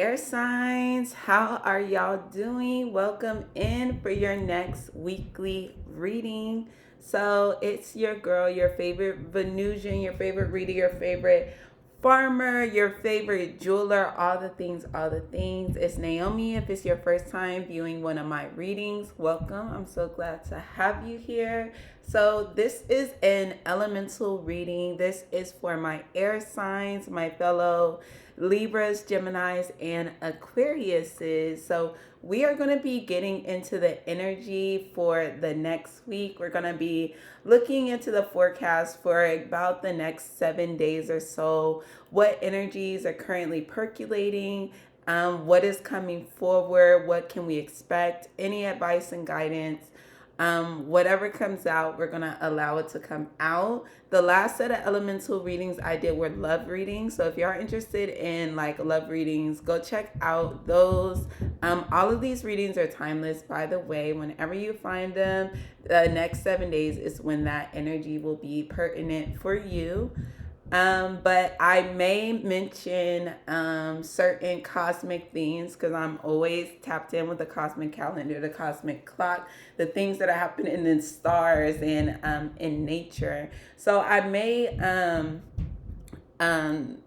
air signs, how are y'all doing? Welcome in for your next weekly reading. So it's your girl, your favorite Venusian, your favorite reader, your favorite farmer, your favorite jeweler, all the things, all the things. It's Naomi. If it's your first time viewing one of my readings, welcome. I'm so glad to have you here. So this is an elemental reading. This is for my air signs, my fellow Libras, Geminis, and Aquariuses. So we are going to be getting into the energy for the next week. We're going to be looking into the forecast for about the next 7 days or so. What energies are currently percolating? What is coming forward? What can we expect? Any advice and guidance? Whatever comes out, we're gonna allow it to come out. The last set of elemental readings I did were love readings. So if you are interested in like love readings, go check out those. All of these readings are timeless, by the way. Whenever you find them, the next 7 days is when that energy will be pertinent for you. But I may mention certain cosmic themes because I'm always tapped in with the cosmic calendar, the cosmic clock, the things that are happening in the stars and in nature. So I may um,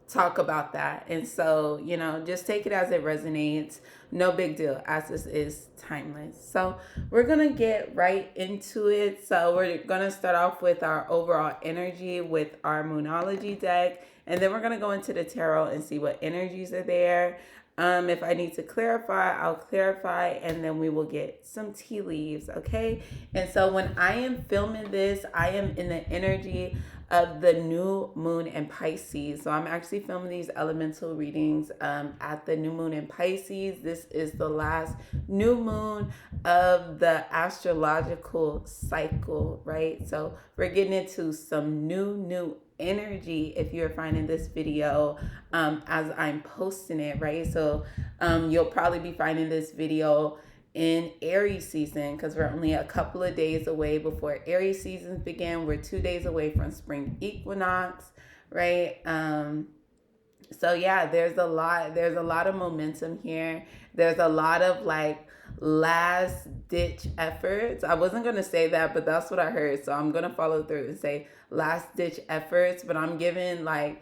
talk about that. And so, just take it as it resonates. No big deal, as this is timeless. So, we're going to get right into it. So, we're going to start off with our overall energy with our Moonology deck. And then we're going to go into the tarot and see what energies are there. If I need to clarify, I'll clarify, and then we will get some tea leaves, okay? And so when I am filming this, I am in the energy of the new moon in Pisces. So I'm actually filming these elemental readings at the new moon in Pisces. This is the last new moon of the astrological cycle, right? So we're getting into some new energy if you're finding this video as I'm posting it, right? So you'll probably be finding this video in Aries season because we're only a couple of days away before Aries seasons begin. We're 2 days away from spring equinox, right? So yeah, there's a lot of momentum here. There's a lot of like last ditch efforts. I wasn't gonna say that, but that's what I heard. So I'm gonna follow through and say last ditch efforts, but I'm giving like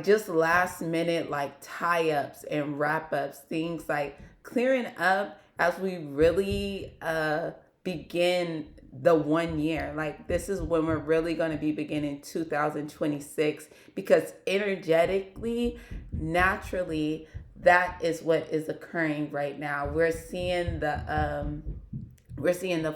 just last minute like tie-ups and wrap-ups, things like clearing up as we really begin the 1 year. Like this is when we're really going to be beginning 2026 because energetically, naturally, that is what is occurring right now. We're seeing the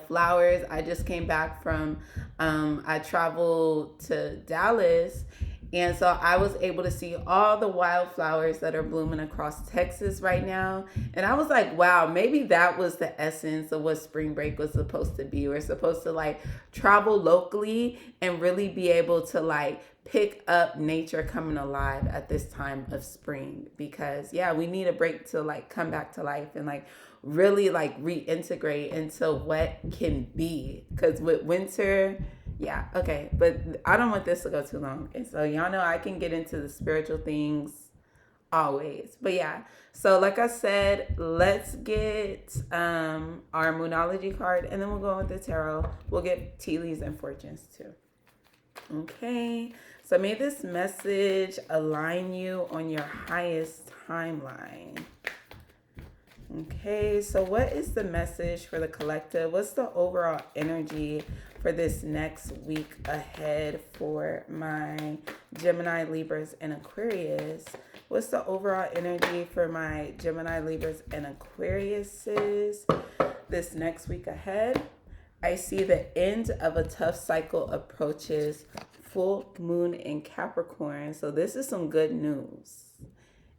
flowers. I just came back from I traveled to Dallas, and so I was able to see all the wildflowers that are blooming across Texas right now. And I was like, wow, maybe that was the essence of what spring break was supposed to be. We're supposed to like travel locally and really be able to like pick up nature coming alive at this time of spring because yeah, we need a break to like come back to life and like really like reintegrate into what can be because with winter, yeah, okay, but I don't want this to go too long. And so y'all know I can get into the spiritual things always. But yeah, so like I said, let's get our Moonology card and then we'll go with the tarot. We'll get tea leaves and fortunes too. Okay, so may this message align you on your highest timeline. Okay, so what is the message for the collective? What's the overall energy for this next week ahead for my Gemini, Libras, and Aquarius? What's the overall energy for my Gemini, Libras, and Aquariuses this next week ahead? I see the end of a tough cycle approaches, full moon in Capricorn. So this is some good news.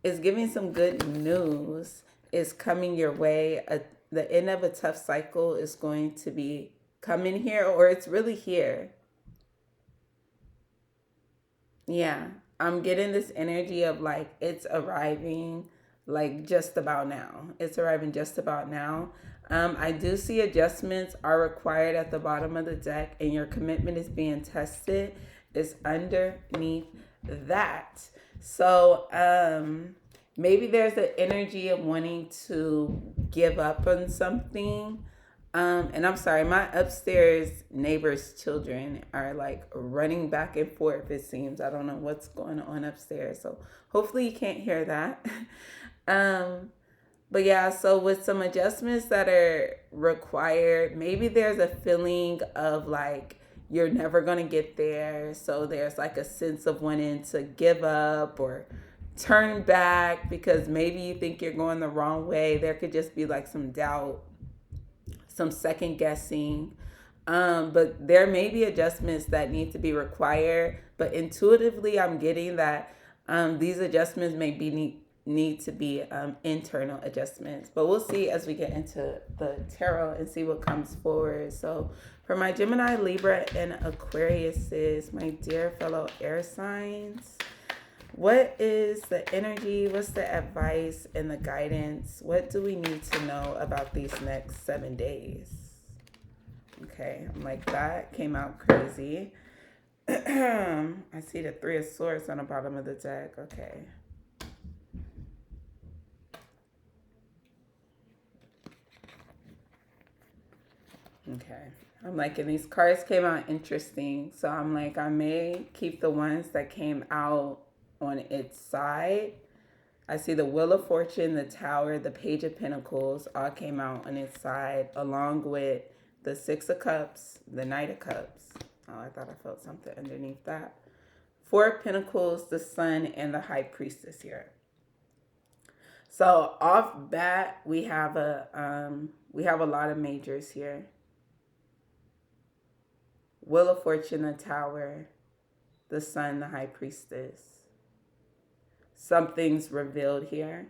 It's giving some good news is coming your way. The end of a tough cycle is going to be coming here, or it's really here. Yeah, I'm getting this energy of like it's arriving like just about now. It's arriving just about now. I do see adjustments are required at the bottom of the deck, and your commitment is being tested. Is underneath that. So, maybe there's an energy of wanting to give up on something. And I'm sorry, my upstairs neighbor's children are like running back and forth, it seems. I don't know what's going on upstairs. So hopefully you can't hear that. um, but yeah, so with some adjustments that are required, maybe there's a feeling of like you're never going to get there. So there's like a sense of wanting to give up or turn back because maybe you think you're going the wrong way. There could just be like some doubt, some second guessing. But there may be adjustments that need to be required. But intuitively, I'm getting that these adjustments may be need to be internal adjustments. But we'll see as we get into the tarot and see what comes forward. So for my Gemini, Libra, and Aquariuses, my dear fellow air signs, what is the energy? What's the advice and the guidance? What do we need to know about these next 7 days? Okay, I'm like, that came out crazy. I see the Three of Swords on the bottom of the deck. Okay. Okay. I'm like, and these cards came out interesting. So I'm like, I may keep the ones that came out on its side. I see the Wheel of Fortune, the Tower, the Page of Pentacles all came out on its side, along with the Six of Cups, the Knight of Cups. Oh, I thought I felt something underneath that. Four of Pentacles, the Sun, and the High Priestess here. So off bat, we have a lot of majors here. Wheel of Fortune, the Tower, the Sun, the High Priestess. Something's revealed here.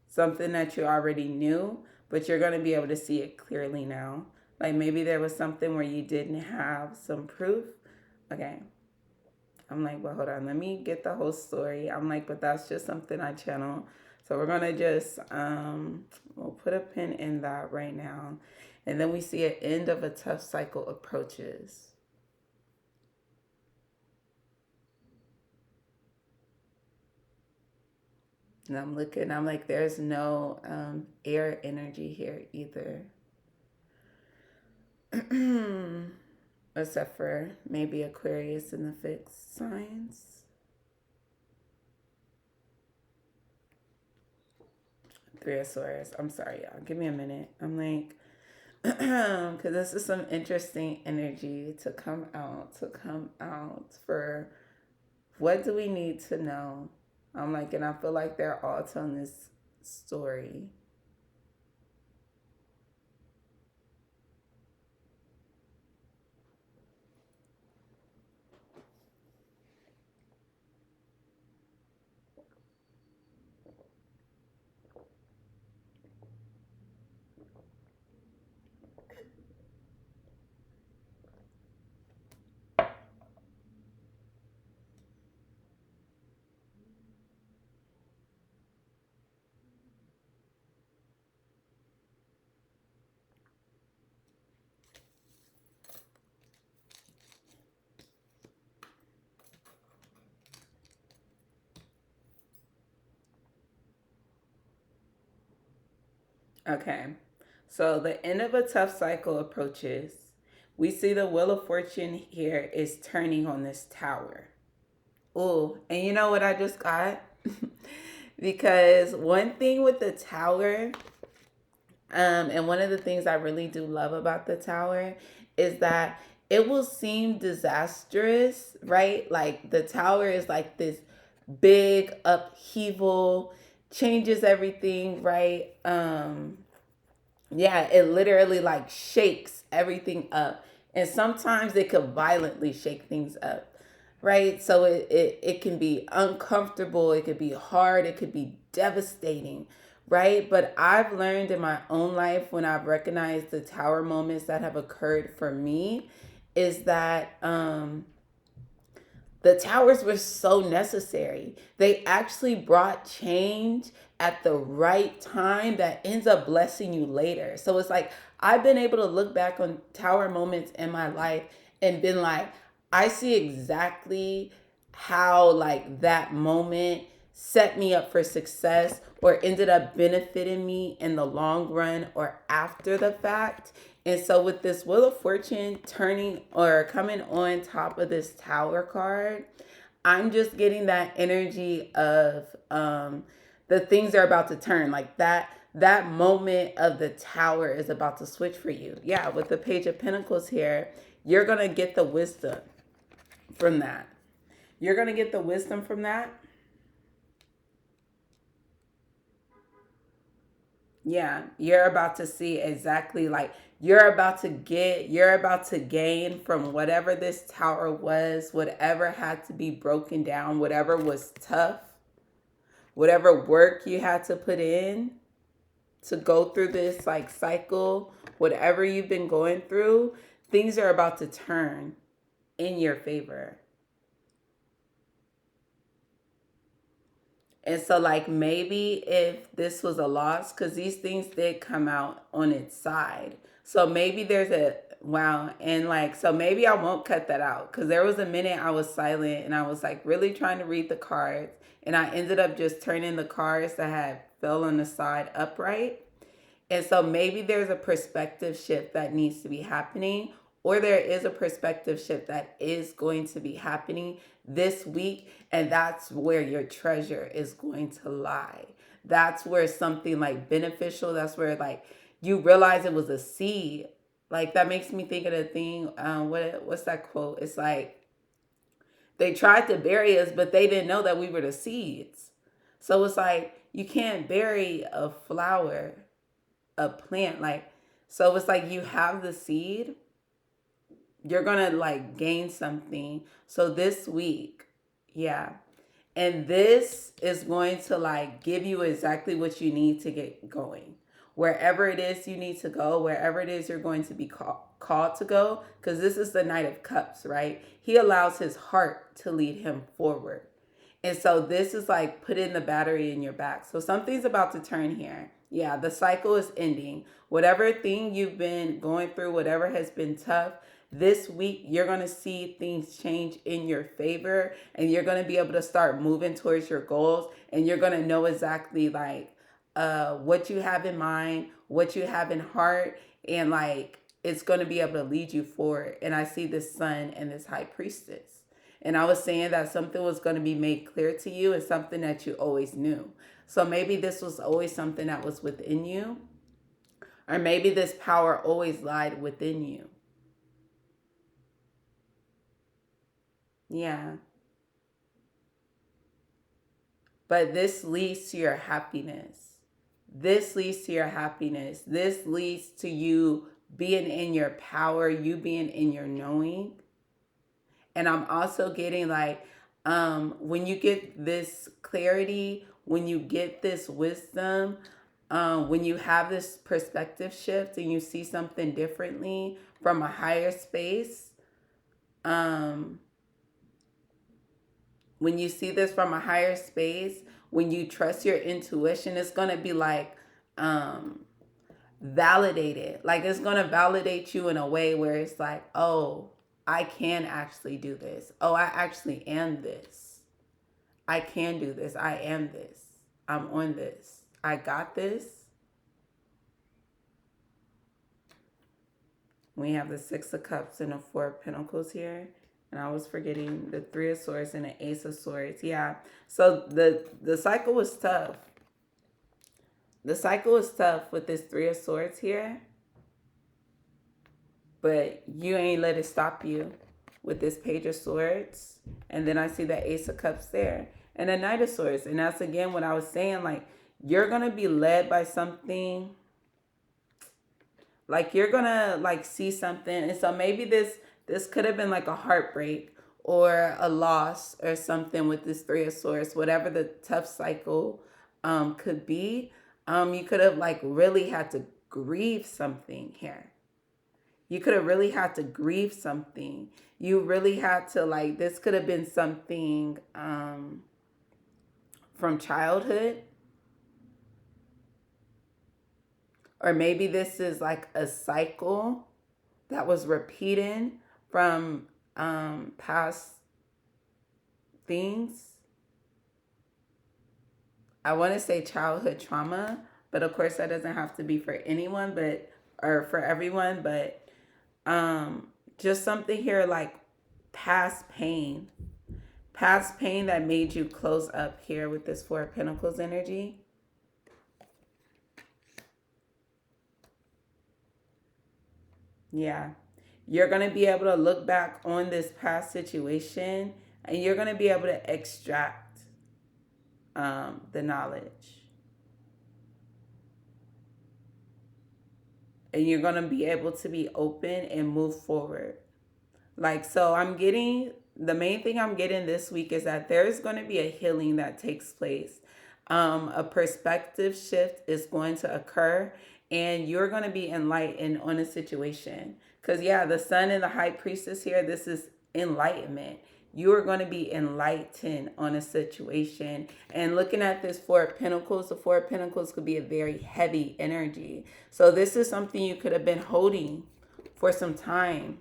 Something that you already knew, but you're going to be able to see it clearly now. Like maybe there was something where you didn't have some proof. Okay. I'm like, well, hold on. Let me get the whole story. I'm like, but that's just something I channel. So we're going to just, we'll put a pin in that right now. And then we see an end of a tough cycle approaches. And I'm looking, I'm like, there's no air energy here either. Except for maybe Aquarius in the fixed signs. Three of Swords. I'm sorry, y'all. Give me a minute. I'm like, because this is some interesting energy to come out for what do we need to know? I'm like, and I feel like they're all telling this story. Okay, so the end of a tough cycle approaches. We see the Wheel of Fortune here is turning on this tower. Oh, and you know what I just got? Because one thing with the tower, and one of the things I really do love about the tower is that it will seem disastrous, right? Like the tower is like this big upheaval, changes everything, right? Yeah, it literally like shakes everything up. And sometimes it could violently shake things up, right? So it can be uncomfortable, it could be hard, it could be devastating, right? But I've learned in my own life when I've recognized the tower moments that have occurred for me is that the towers were so necessary. They actually brought change at the right time that ends up blessing you later. So it's like I've been able to look back on tower moments in my life and been like, I see exactly how like that moment set me up for success or ended up benefiting me in the long run or after the fact. And so with this Wheel of Fortune turning or coming on top of this Tower card, I'm just getting that energy of the things are about to turn. Like that moment of the Tower is about to switch for you. Yeah, with the Page of Pentacles here, you're going to get the wisdom from that. You're going to get the wisdom from that. Yeah, you're about to see exactly like you're about to gain from whatever this tower was, whatever had to be broken down, whatever was tough, whatever work you had to put in to go through this like cycle, whatever you've been going through, things are about to turn in your favor. And so, like, maybe if this was a loss, because these things did come out on its side. So maybe there's a, wow. And like, so maybe I won't cut that out. Because there was a minute I was silent and I was like really trying to read the cards. And I ended up just turning the cards that had fell on the side upright. And so maybe there's a perspective shift that needs to be happening, or there is a perspective shift that is going to be happening this week. And that's where your treasure is going to lie. That's where something like beneficial, that's where like you realize it was a seed. Like that makes me think of the thing. What's that quote? It's like they tried to bury us, but they didn't know that we were the seeds. So it's like you can't bury a flower, a plant, like, so it's like you have the seed, you're gonna like gain something. So this week, yeah, and this is going to like give you exactly what you need to get going wherever it is you need to go, wherever it is you're going to be called to go, because this is the Knight of Cups, right? He allows his heart to lead him forward. And so this is like putting the battery in your back. So something's about to turn here. Yeah, the cycle is ending. Whatever thing you've been going through, whatever has been tough, this week you're going to see things change in your favor, and you're going to be able to start moving towards your goals, and you're going to know exactly like what you have in mind, what you have in heart, and like it's going to be able to lead you forward. And I see this sun and this high priestess. And I was saying that something was going to be made clear to you and something that you always knew. So maybe this was always something that was within you, or maybe this power always lied within you. Yeah. But this leads to your happiness. This leads to your happiness. This leads to you being in your power, you being in your knowing. And I'm also getting like, when you get this clarity, when you get this wisdom, when you have this perspective shift and you see something differently from a higher space, um, when you see this from a higher space, when you trust your intuition, it's going to be like validated. Like it's going to validate you in a way where it's like, oh, I can actually do this. Oh, I actually am this. I can do this. I am this. I'm on this. I got this. We have the Six of Cups and the Four of Pentacles here. And I was forgetting the Three of Swords and the Ace of Swords. Yeah. So the cycle was tough. The cycle was tough with this Three of Swords here. But you ain't let it stop you with this Page of Swords. And then I see the Ace of Cups there. And the Knight of Swords. And that's again what I was saying. Like, you're going to be led by something. Like, you're going to, like, see something. And so maybe this could have been, like, a heartbreak or a loss or something with this Three of Swords. Whatever the tough cycle could be. You could have, like, really had to grieve something here. You could have really had to grieve something. You really had to, like, this could have been something from childhood. Or maybe this is like a cycle that was repeating from past things. I want to say childhood trauma, but of course that doesn't have to be for anyone, but or for everyone, but um just something here like past pain. Past pain that made you close up here with this Four of Pentacles energy. Yeah. You're going to be able to look back on this past situation and you're going to be able to extract the knowledge. And you're going to be able to be open and move forward. Like, so I'm getting, the main thing I'm getting this week is that there's going to be a healing that takes place. A perspective shift is going to occur and you're going to be enlightened on a situation. Because, yeah, the sun and the high priestess here, this is enlightenment. You are going to be enlightened on a situation. And looking at this Four of Pentacles, the Four of Pentacles could be a very heavy energy. So this is something you could have been holding for some time.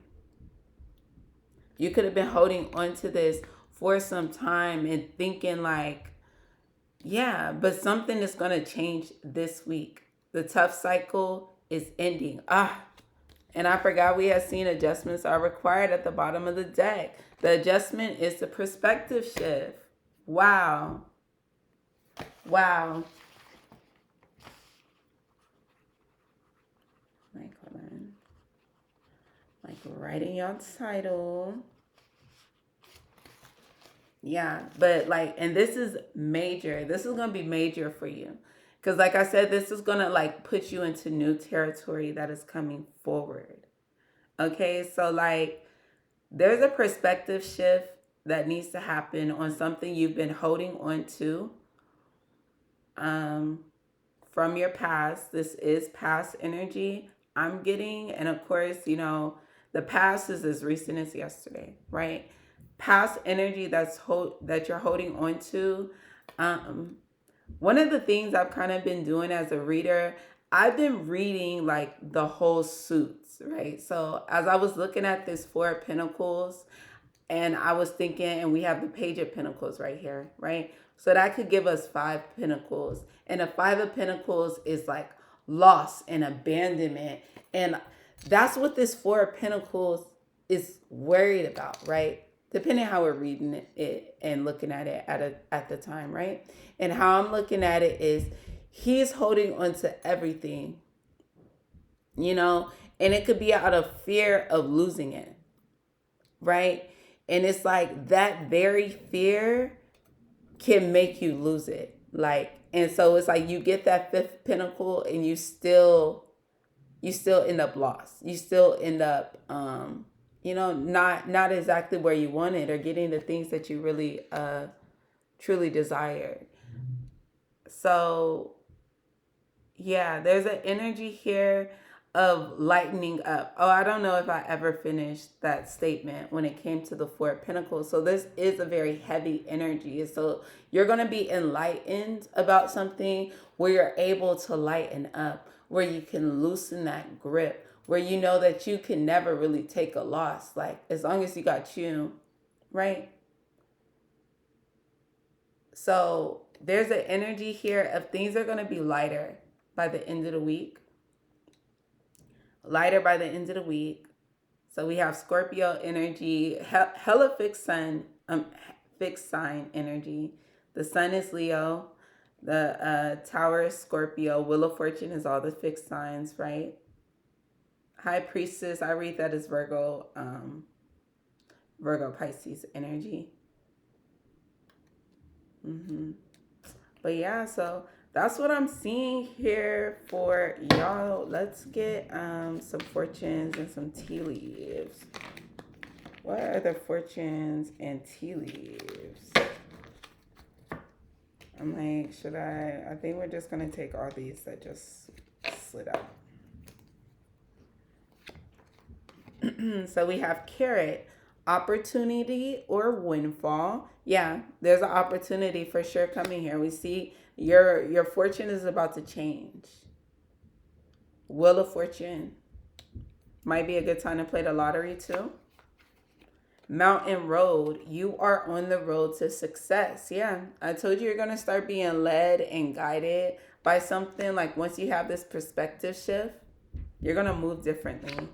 You could have been holding on to this for some time and thinking like, yeah, but something is going to change this week. The tough cycle is ending. And I forgot we had seen adjustments are required at the bottom of the deck. The adjustment is the perspective shift. Wow. Wow. Like, hold on. Like, writing your title. Yeah, but like, and this is major. This is going to be major for you. Because like I said, this is going to like put you into new territory that is coming forward. Okay, so like there's a perspective shift that needs to happen on something you've been holding on to from your past. This is past energy I'm getting. And of course, you know, the past is as recent as yesterday, right? Past energy that you're holding on to. One of the things I've kind of been doing as a reader, I've been reading like the whole suits, right? So as I was looking at this Four of Pentacles and I was thinking, and we have the Page of Pentacles right here, right? So that could give us Five Pentacles. And the Five of Pentacles is like loss and abandonment. And that's what this Four of Pentacles is worried about, right? Depending how we're reading it and looking at it at the time, right? And how I'm looking at it is he's holding on to everything, you know, and it could be out of fear of losing it, right? And it's like that very fear can make you lose it. Like, and so it's like you get that Fifth Pentacle and you still end up lost. You still end up you know, not exactly where you wanted or getting the things that you really truly desired. So yeah, there's an energy here of lightening up. Oh, I don't know if I ever finished that statement when it came to the Four of Pentacles. So this is a very heavy energy. So you're going to be enlightened about something where you're able to lighten up, where you can loosen that grip, where you know that you can never really take a loss. Like, as long as you got you, right? So there's an energy here of things are going to be lighter by the end of the week. Lighter by the end of the week. So we have Scorpio energy, hella fixed sign energy. The sun is Leo. The Tower is Scorpio. Wheel of Fortune is all the fixed signs, right? High Priestess, I read that as Virgo, Virgo Pisces energy. But yeah, so that's what I'm seeing here for y'all. Let's get some fortunes and some tea leaves. What are the fortunes and tea leaves? I'm like, should I think we're just going to take all these that just slid out. So we have Carrot, opportunity or windfall. Yeah, there's an opportunity for sure coming here. We see your fortune is about to change. Wheel of Fortune. Might be a good time to play the lottery too. Mountain road. You are on the road to success. Yeah, I told you you're going to start being led and guided by something. Like once you have this perspective shift, you're going to move differently.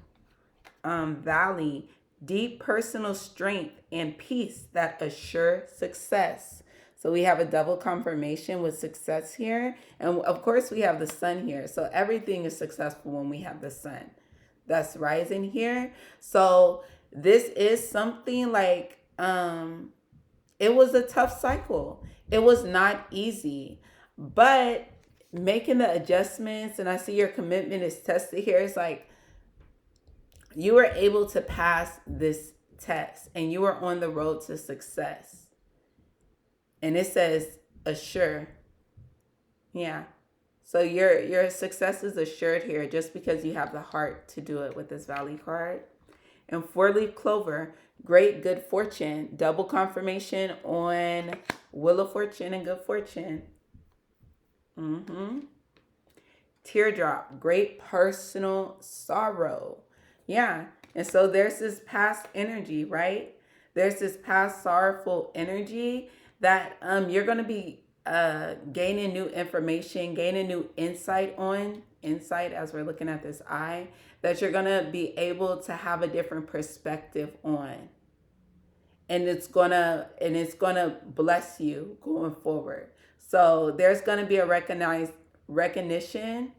Valley, deep personal strength and peace that assure success. So we have a double confirmation with success here. And of course, we have the sun here. So everything is successful when we have the sun that's rising here. So this is something like it was a tough cycle. It was not easy, but making the adjustments, and I see your commitment is tested here. It's like you were able to pass this test and you are on the road to success. And it says assure. Yeah. So your success is assured here just because you have the heart to do it with this Valley card. And four-leaf clover, great good fortune, double confirmation on Wheel of Fortune and good fortune. Teardrop, great personal sorrow. Yeah. And so there's this past energy, right? There's this past sorrowful energy that you're going to be gaining new information, gaining new insight as we're looking at this eye, that you're going to be able to have a different perspective on. And it's going to bless you going forward. So there's going to be a recognition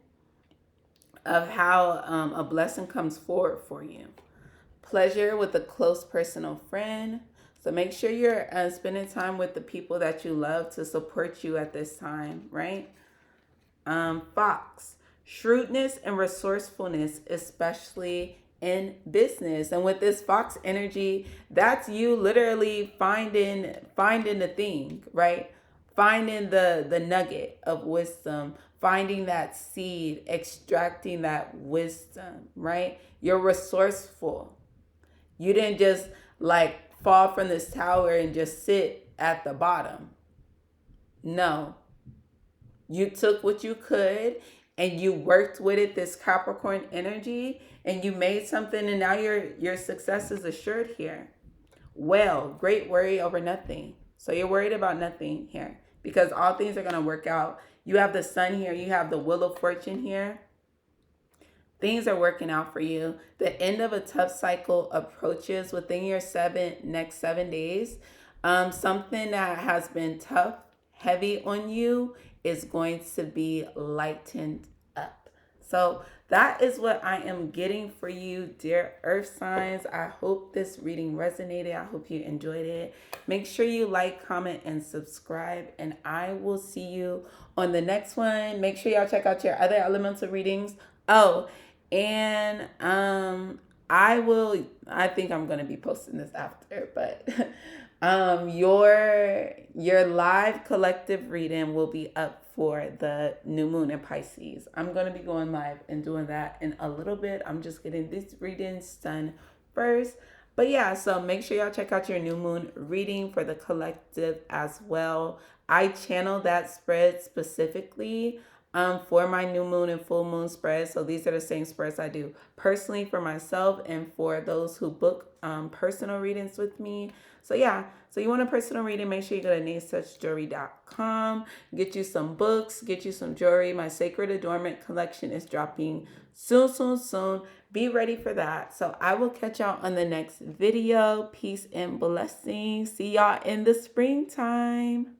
of how a blessing comes forward for you. Pleasure with a close personal friend. So make sure you're spending time with the people that you love to support you at this time, right? Fox, shrewdness and resourcefulness, especially in business. And with this Fox energy, that's you literally finding the thing, right? Finding the nugget of wisdom, finding that seed, extracting that wisdom, right? You're resourceful. You didn't just like fall from this tower and just sit at the bottom. No. You took what you could and you worked with it, this Capricorn energy, and you made something, and now your success is assured here. Well, great worry over nothing. So you're worried about nothing here because all things are going to work out. You have the sun here. You have the Wheel of Fortune here. Things are working out for you. The end of a tough cycle approaches within your next 7 days. Something that has been tough, heavy on you is going to be lightened up. So that is what I am getting for you, dear Earth signs. I hope this reading resonated. I hope you enjoyed it. Make sure you like, comment, and subscribe, and I will see you on the next one. Make sure y'all check out your other elemental readings. Oh, and I think I'm going to be posting this after, but your live collective reading will be up for the new moon in Pisces. I'm going to be going live and doing that in a little bit. I'm just getting these readings done first. But yeah, so make sure y'all check out your new moon reading for the collective as well. I channel that spread specifically for my new moon and full moon spreads. So these are the same spreads I do personally for myself and for those who book personal readings with me. So yeah, so you want a personal reading, make sure you go to NaceTouchJewelry.com, get you some books, get you some jewelry. My Sacred Adornment collection is dropping soon. Be ready for that. So I will catch y'all on the next video. Peace and blessings. See y'all in the springtime.